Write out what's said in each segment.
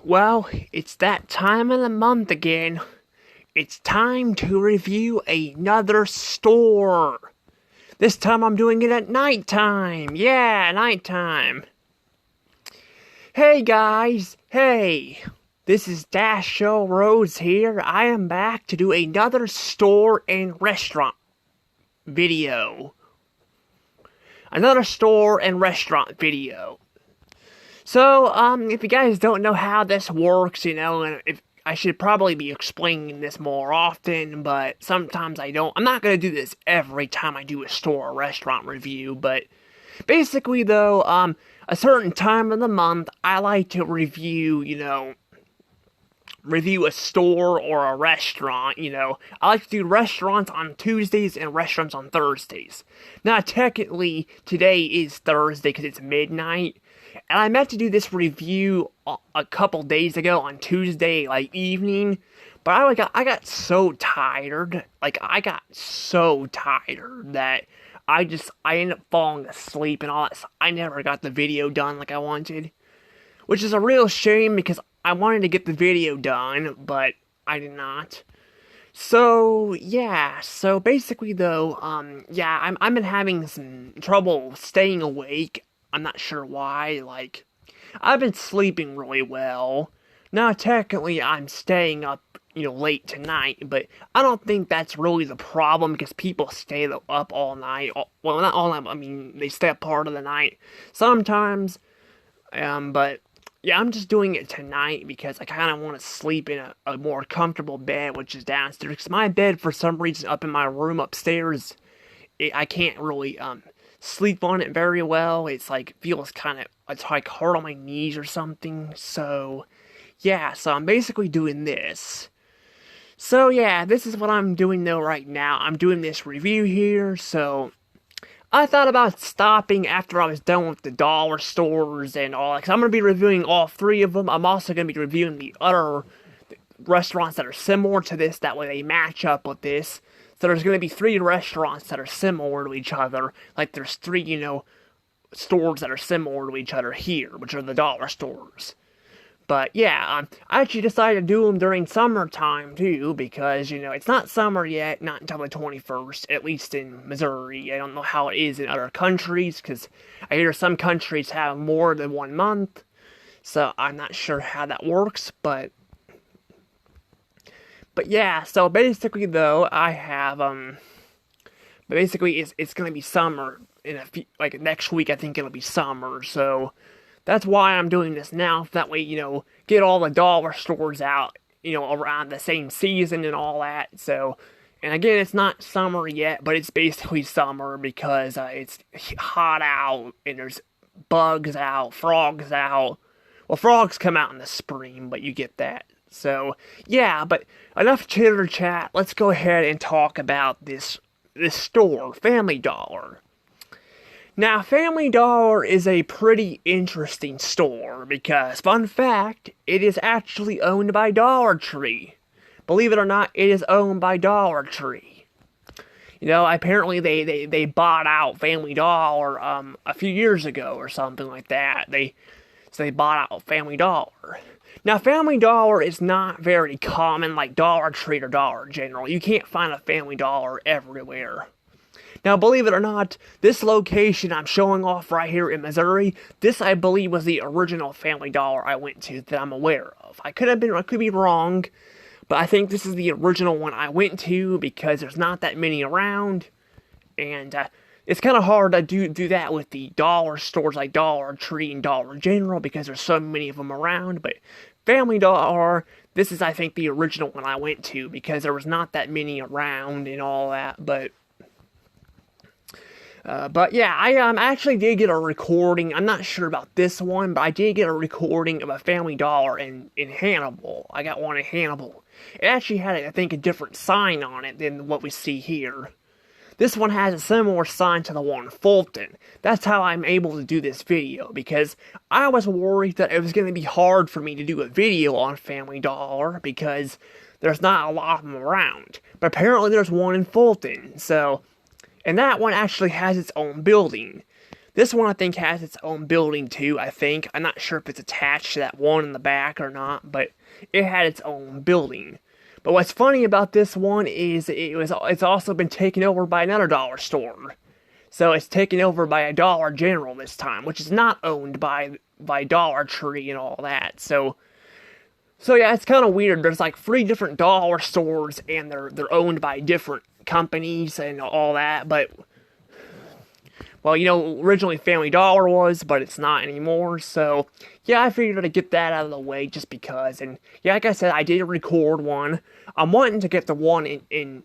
Well, it's that time of the month again. It's time to review another store. This time I'm doing it at nighttime. Yeah, nighttime. Hey guys, hey. This is Dasho Rose here. I am back to do another store and restaurant video. Another store and restaurant video. So, if you guys don't know how this works, and if I should probably be explaining this more often, but sometimes I don't. I'm not gonna do this every time I do a store or restaurant review, but basically though, a certain time of the month, I like to review a store or a restaurant, I like to do restaurants on Tuesdays and restaurants on Thursdays. Now, technically, today is Thursday because it's midnight, and I meant to do this review a couple days ago on Tuesday, evening, but I got so tired, that I ended up falling asleep and all that, so I never got the video done like I wanted. Which is a real shame because I wanted to get the video done, but I did not. So, yeah, so basically though, I've been having some trouble staying awake. I'm not sure why, I've been sleeping really well. Now, technically, I'm staying up, late tonight, but I don't think that's really the problem because people stay up all night. Well, not all night, they stay up part of the night sometimes, but yeah, I'm just doing it tonight because I kind of want to sleep in a more comfortable bed, which is downstairs. Because my bed, for some reason, up in my room upstairs, I can't really sleep on it very well. It's feels it's hard on my knees or something. So, yeah, so I'm basically doing this. So, yeah, this is what I'm doing though right now. I'm doing this review here, so I thought about stopping after I was done with the dollar stores and all that, because I'm going to be reviewing all three of them. I'm also going to be reviewing the other restaurants that are similar to this, that way they match up with this. So there's going to be three restaurants that are similar to each other, there's three, stores that are similar to each other here, which are the dollar stores. But yeah, I actually decided to do them during summertime too, because, it's not summer yet, not until the 21st, at least in Missouri. I don't know how it is in other countries, because I hear some countries have more than 1 month, so I'm not sure how that works, but yeah, so basically though, I have, basically it's gonna be summer in a few, next week I think it'll be summer, so that's why I'm doing this now, that way, get all the dollar stores out, around the same season and all that, so, and again, it's not summer yet, but it's basically summer because, it's hot out, and there's bugs out, frogs out. Well, frogs come out in the spring, but you get that. So, yeah, but enough chitter chat, let's go ahead and talk about this store, Family Dollar. Now, Family Dollar is a pretty interesting store because, fun fact, it is actually owned by Dollar Tree. Believe it or not, it is owned by Dollar Tree. Apparently they bought out Family Dollar a few years ago or something like that. So they bought out Family Dollar. Now, Family Dollar is not very common like Dollar Tree or Dollar General. You can't find a Family Dollar everywhere. Now, believe it or not, this location I'm showing off right here in Missouri, this I believe was the original Family Dollar I went to that I'm aware of. I could be wrong, but I think this is the original one I went to because there's not that many around, and it's kind of hard to do that with the dollar stores like Dollar Tree and Dollar General because there's so many of them around, but Family Dollar, this is I think the original one I went to because there was not that many around and all that, but yeah, I actually did get a recording. I'm not sure about this one, but I did get a recording of a Family Dollar in Hannibal. I got one in Hannibal. It actually had, I think, a different sign on it than what we see here. This one has a similar sign to the one in Fulton. That's how I'm able to do this video, because I was worried that it was going to be hard for me to do a video on Family Dollar, because there's not a lot of them around. But apparently there's one in Fulton, so... And that one actually has its own building. This one I think has its own building too, I think. I'm not sure if it's attached to that one in the back or not, but it had its own building. But what's funny about this one is it's also been taken over by another dollar store. So it's taken over by a Dollar General this time, which is not owned by Dollar Tree and all that. So yeah, it's kind of weird. There's like 3 different dollar stores, and they're owned by different companies and all that. But well, originally Family Dollar was, but it's not anymore. So yeah, I figured I'd get that out of the way just because. And yeah, like I said, I did record one. I'm wanting to get the one in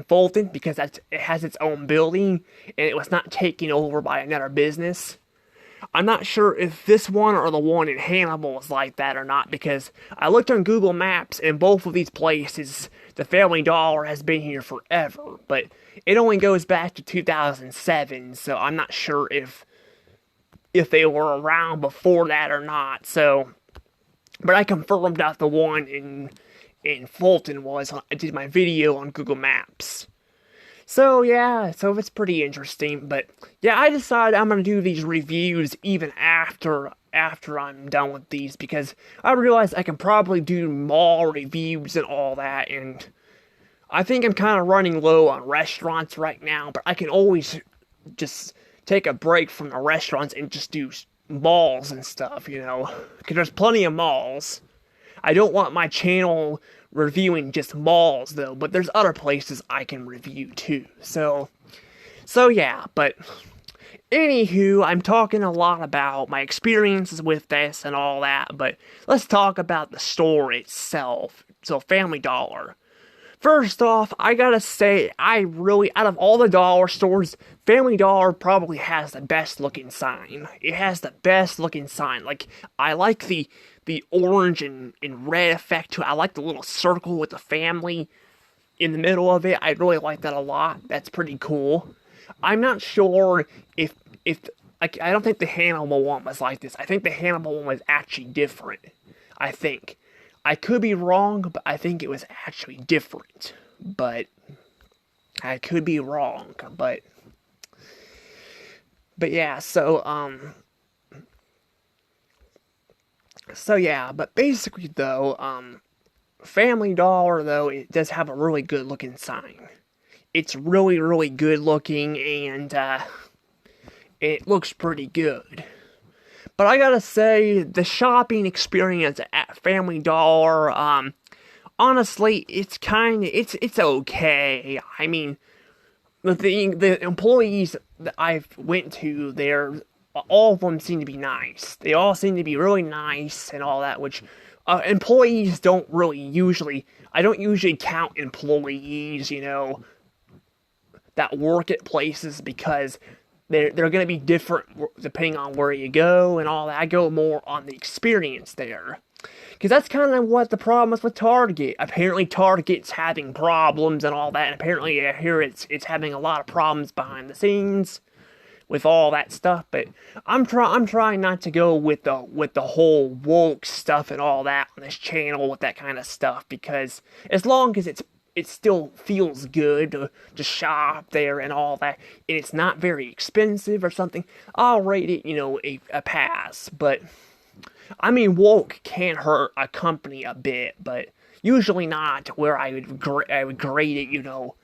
Fulton, because it has its own building and it was not taken over by another business. I'm not sure if this one or the one in Hannibal is like that or not, because I looked on Google Maps and both of these places, the Family Dollar has been here forever, but it only goes back to 2007, so I'm not sure if they were around before that or not. So, but I confirmed that the one in Fulton was. I did my video on Google Maps. So yeah, so it's pretty interesting, but yeah, I decided I'm gonna do these reviews even after I'm done with these, because I realize I can probably do mall reviews and all that, and I think I'm kind of running low on restaurants right now, but I can always just take a break from the restaurants and just do malls and stuff, because there's plenty of malls. I don't want my channel reviewing just malls though, but there's other places I can review too. So yeah, but anywho, I'm talking a lot about my experiences with this and all that, but let's talk about the store itself. So Family Dollar. First off, I gotta say, out of all the dollar stores, Family Dollar probably has the best looking sign. It has the best looking sign. Like, I like the orange and red effect to it. I like the little circle with the family in the middle of it. I really like that a lot. That's pretty cool. I'm not sure if like, I don't think the Hannibal one was like this. I think the Hannibal one was actually different. I think. I could be wrong, but I think it was actually different. But I could be wrong, but yeah, so yeah, but basically though, Family Dollar though, it does have a really good looking sign. It's really, really good looking, and it looks pretty good. But I gotta say, the shopping experience at Family Dollar, honestly, it's okay. I mean, the employees that I've went to there, all of them seem to be nice. They all seem to be really nice and all that, which employees don't really usually. I don't usually count employees, that work at places, because they're going to be different depending on where you go and all that. I go more on the experience there. Because that's kind of what the problem is with Target. Apparently Target's having problems and all that. And apparently I hear it's having a lot of problems behind the scenes with all that stuff. But I'm trying not to go with the whole woke stuff and all that on this channel with that kind of stuff. Because as long as it still feels good to shop there and all that, and it's not very expensive or something, I'll rate it, a pass. But, I mean, woke can hurt a company a bit, but usually not where I would grade it,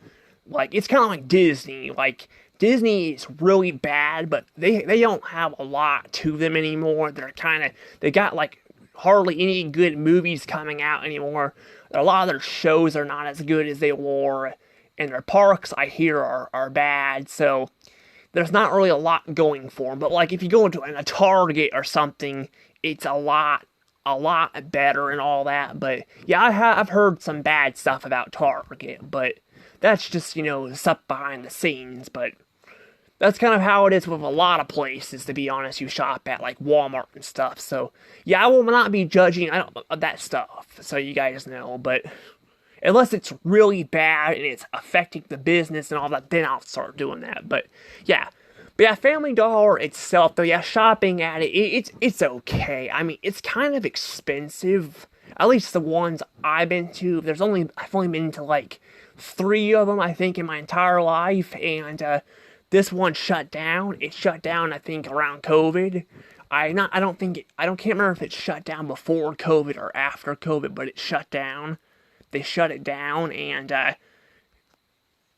like, it's kind of like Disney. Like, Disney is really bad, but they don't have a lot to them anymore. They got, like, hardly any good movies coming out anymore. A lot of their shows are not as good as they were, and their parks, I hear, are bad, so there's not really a lot going for them. But, like, if you go into a Target or something, it's a lot better and all that. But, yeah, I've heard some bad stuff about Target, but that's just, stuff behind the scenes. But that's kind of how it is with a lot of places, to be honest, you shop at, like Walmart and stuff. So, yeah, I will not be judging that stuff, so you guys know. But unless it's really bad and it's affecting the business and all that, then I'll start doing that. But yeah, Family Dollar itself, though, yeah, shopping at it's okay. I mean, it's kind of expensive. At least the ones I've been to. I've only been to like 3 of them, I think, in my entire life, and this one shut down. It shut down, I think, around COVID. I can't remember if it shut down before COVID or after COVID, but it shut down. They shut it down, and I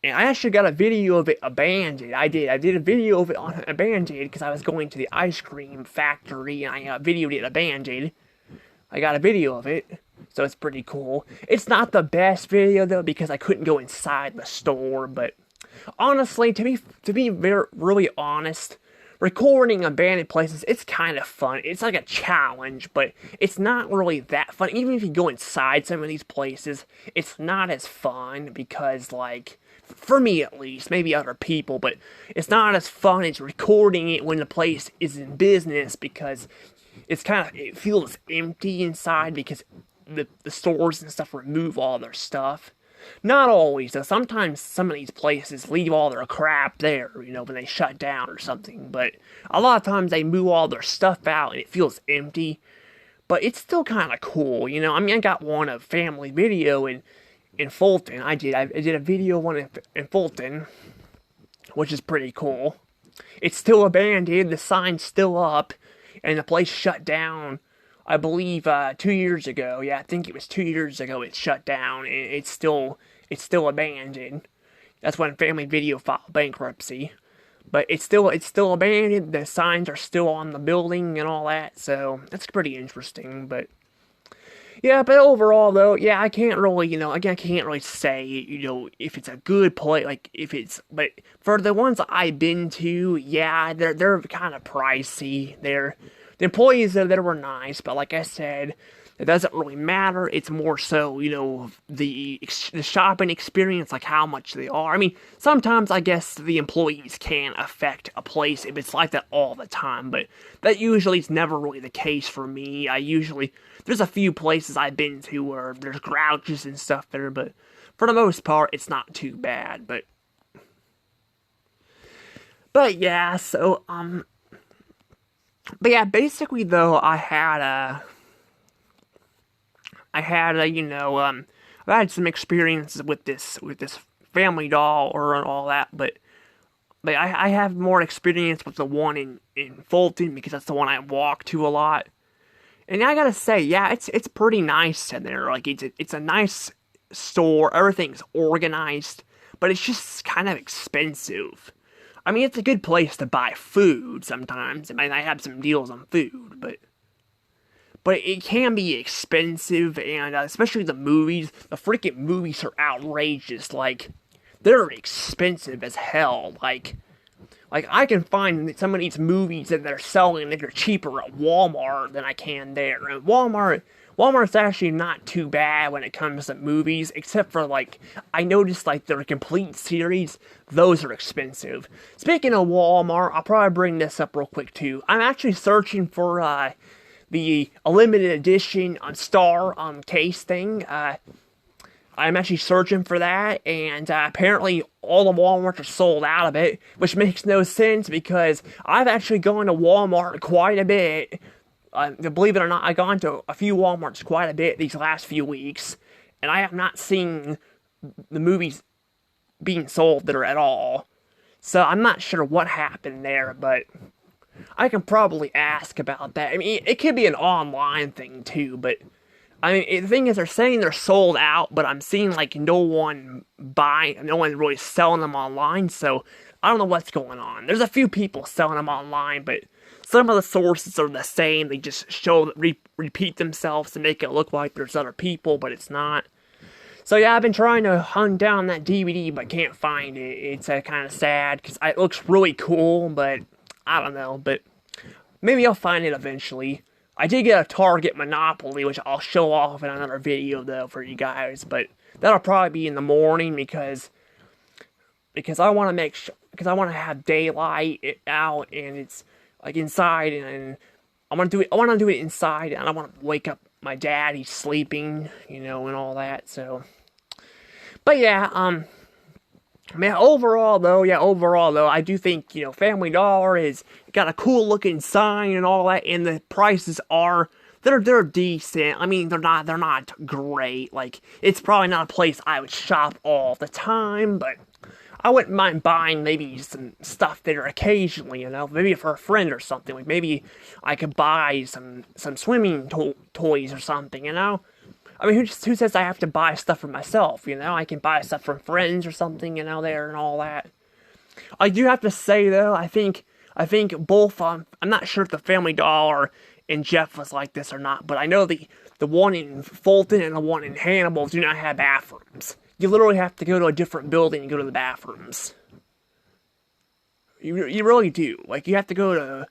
actually got a video of it abandoned. I did a video of it on abandoned because I was going to the ice cream factory and I videoed it abandoned. I got a video of it, so it's pretty cool. It's not the best video though because I couldn't go inside the store, but honestly, to be really honest, recording abandoned places, it's kind of fun. It's like a challenge, but it's not really that fun. Even if you go inside some of these places, it's not as fun because, like, for me at least, maybe other people, but it's not as fun as recording it when the place is in business because it feels empty inside because the stores and stuff remove all their stuff. Not always, though. Sometimes some of these places leave all their crap there, when they shut down or something. But a lot of times they move all their stuff out and it feels empty. But it's still kind of cool, I mean, I got one of Family Video in Fulton. I did a video one in Fulton, which is pretty cool. It's still abandoned, the sign's still up, and the place shut down, I believe, 2 years ago. Yeah, I think it was 2 years ago it shut down, and it's still abandoned. That's when Family Video filed bankruptcy. But it's still abandoned, the signs are still on the building and all that, so that's pretty interesting, but yeah, but overall though, yeah, I can't really, I can't really say, if it's a good place, but for the ones I've been to, yeah, they're kind of pricey. The employees there were nice, but like I said, it doesn't really matter. It's more so, the shopping experience, like how much they are. I mean, sometimes I guess the employees can affect a place if it's like that all the time, but that usually is never really the case for me. There's a few places I've been to where there's grouches and stuff there, but for the most part, it's not too bad, but yeah, so, but yeah, basically though, I've had some experiences with this family doll or all that, but I have more experience with the one in Fulton because that's the one I walk to a lot. And I gotta say, yeah, it's pretty nice in there. Like it's a nice store, everything's organized, but it's just kind of expensive. I mean, it's a good place to buy food sometimes. I mean, I have some deals on food, but it can be expensive, and especially the movies. The freaking movies are outrageous. Like, they're expensive as hell. Like I can find some of these movies that they're selling that are cheaper at Walmart than I can there. And Walmart's actually not too bad when it comes to movies, except for, I noticed, their complete series, those are expensive. Speaking of Walmart, I'll probably bring this up real quick, too. I'm actually searching for, the limited edition Star case thing. I'm actually searching for that, and apparently all the Walmarts are sold out of it, which makes no sense because I've actually gone to Walmart quite a bit. Believe it or not, I've gone to a few Walmarts quite a bit these last few weeks, and I have not seen the movies being sold there at all. So I'm not sure what happened there, but I can probably ask about that. I mean, it could be an online thing too, but I mean, the thing is, they're saying they're sold out, but I'm seeing, no one really selling them online, so I don't know what's going on. There's a few people selling them online, but some of the sources are the same. They just repeat themselves to make it look like there's other people, but it's not. So yeah, I've been trying to hunt down that DVD, but can't find it. It's kind of sad, because it looks really cool, but I don't know, but maybe I'll find it eventually. I did get a Target Monopoly, which I'll show off in another video, though, for you guys, but that'll probably be in the morning, because I want to because I want to have daylight out, and it's, inside, and I want to do it inside, and I want to wake up my dad, he's sleeping, and all that, so, but yeah, man, overall though, I do think, Family Dollar has got a cool looking sign and all that, and the prices they're decent. I mean, they're not great. It's probably not a place I would shop all the time, but I wouldn't mind buying maybe some stuff there occasionally, you know, maybe for a friend or something. Like maybe I could buy some swimming toys or something, you know. I mean, who says I have to buy stuff for myself? You know, I can buy stuff from friends or something, you know, there and all that. I do have to say though, I think both. I'm not sure if the Family Dollar in Jeff was like this or not, but I know the one in Fulton and the one in Hannibal do not have bathrooms. You literally have to go to a different building and go to the bathrooms. You really do. Like you have to go to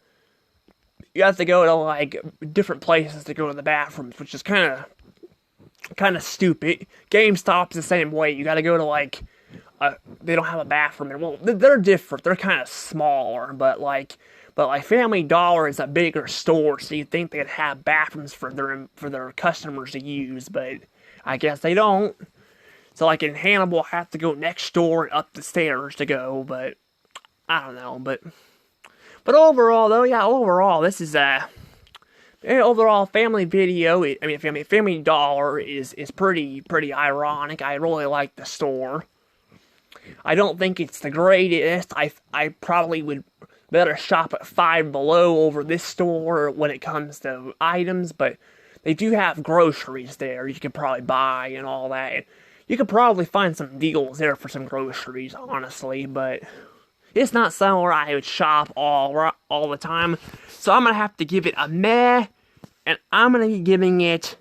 like different places to go to the bathrooms, which is kind of stupid. GameStop's the same way. You got to go to like they don't have a bathroom. And well, they're different. They're kind of smaller, but like Family Dollar is a bigger store, so you'd think they'd have bathrooms for their customers to use, but I guess they don't. So like in Hannibal, I have to go next door and up the stairs to go, but I don't know. But overall though, yeah, overall this is overall Family Video. Family Dollar is pretty ironic. I really like the store. I don't think it's the greatest. I probably would better shop at Five Below over this store when it comes to items, but they do have groceries there you can probably buy and all that. You could probably find some deals there for some groceries, honestly, but it's not somewhere I would shop all the time. So I'm going to have to give it a meh, and I'm going to be giving it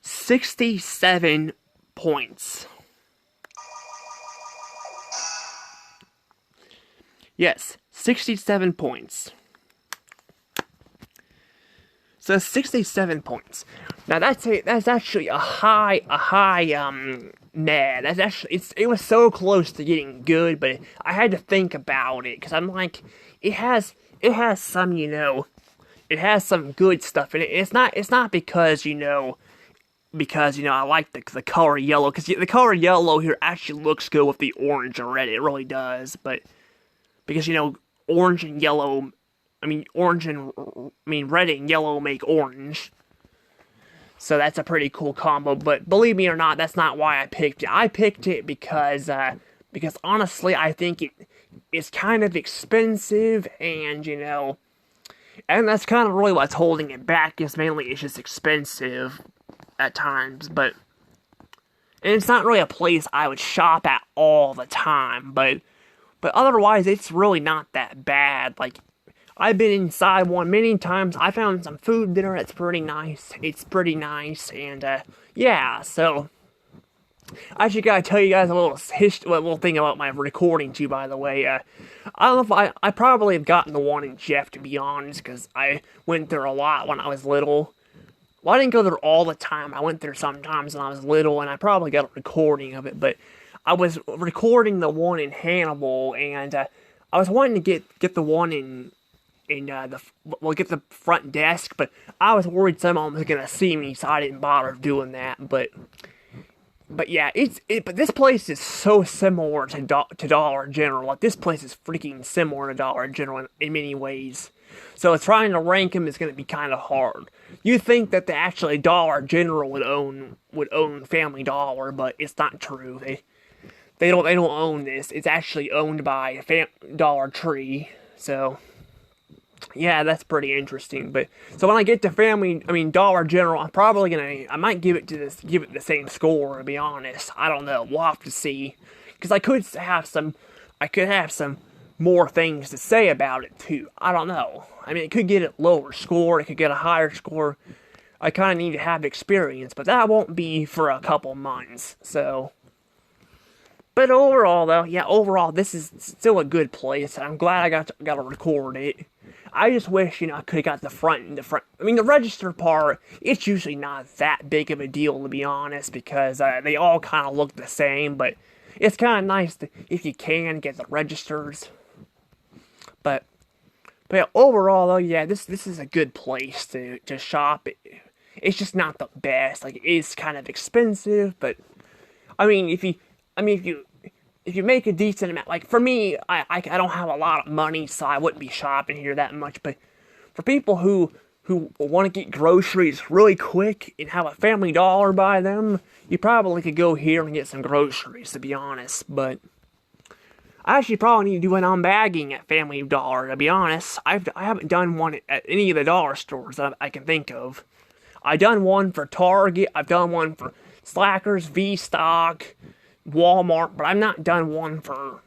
67 points. Yes, 67 points. So 67 points. Now that's actually a high nah. That's actually it was so close to getting good, but I had to think about it because I'm like, it has some, you know, it has some good stuff in it. It's not because I like the color yellow, because the color yellow here actually looks good with the orange and red. It really does, but because orange and yellow. Red and yellow make orange. So that's a pretty cool combo, but believe me or not, that's not why I picked it. I picked it because honestly, I think it's kind of expensive, and and that's kind of really what's holding it back, is mainly it's just expensive at times, and it's not really a place I would shop at all the time, but otherwise, it's really not that bad. Like, I've been inside one many times. I found some food there that's pretty nice. It's pretty nice, and yeah. So I just gotta tell you guys a little thing about my recording too. By the way, I don't know if I probably have gotten the one in Jeff, to be honest, because I went there a lot when I was little. Well, I didn't go there all the time. I went there sometimes when I was little, and I probably got a recording of it. But I was recording the one in Hannibal, and I was wanting to get the one get the front desk, but I was worried someone was gonna see me, so I didn't bother doing that. But yeah, but this place is so similar to Dollar General. Like, this place is freaking similar to Dollar General in many ways. So trying to rank them is gonna be kind of hard. You think that actually Dollar General would own Family Dollar, but it's not true. They don't own this. It's actually owned by Dollar Tree. So yeah, that's pretty interesting. But so when I get to Dollar General, I might give it the same score, to be honest. I don't know. We'll have to see, because I could have some more things to say about it too. I don't know. I mean, it could get a lower score. It could get a higher score. I kind of need to have experience, but that won't be for a couple months. So. But overall, though, this is still a good place, and I'm glad I got to record it. I just wish, I could have got the front. The register part, it's usually not that big of a deal, to be honest, because they all kind of look the same, but it's kind of nice if you can get the registers. But yeah, overall, though, yeah, this is a good place to shop. It's just not the best. Like, it is kind of expensive, but if you make a decent amount, like for me, I don't have a lot of money, so I wouldn't be shopping here that much. But for people who who want to get groceries really quick and have a Family Dollar by them, you probably could go here and get some groceries, to be honest. But I actually probably need to do an unbagging at Family Dollar, to be honest. I haven't done one at any of the dollar stores that I can think of. I've done one for Target, I've done one for Slackers, V-Stock, Walmart, but I've not done one for,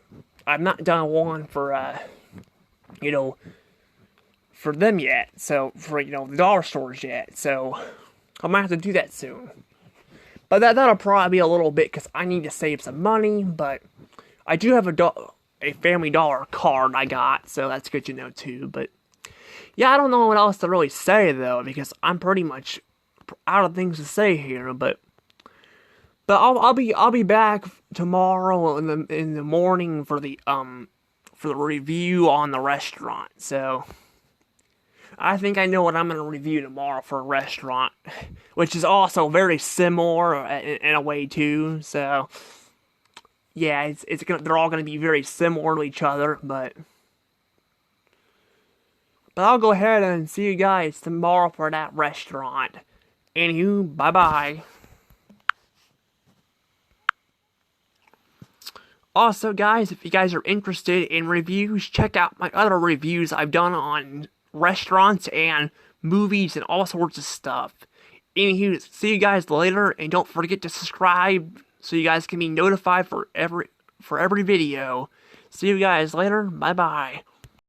for them yet. So, for, the dollar stores yet. So, I might have to do that soon. But that'll probably be a little bit, because I need to save some money, but I do have a Family Dollar card I got, so that's good to know too. But yeah, I don't know what else to really say though, because I'm pretty much out of things to say here. But I'll be back tomorrow in the morning for the review on the restaurant. So I think I know what I'm gonna review tomorrow for a restaurant, which is also very similar in a way too. So yeah, they're all gonna be very similar to each other, but I'll go ahead and see you guys tomorrow for that restaurant. Anywho, bye-bye. Also, guys, if you guys are interested in reviews, check out my other reviews I've done on restaurants and movies and all sorts of stuff. Anywho, see you guys later, and don't forget to subscribe so you guys can be notified for every video. See you guys later. Bye-bye.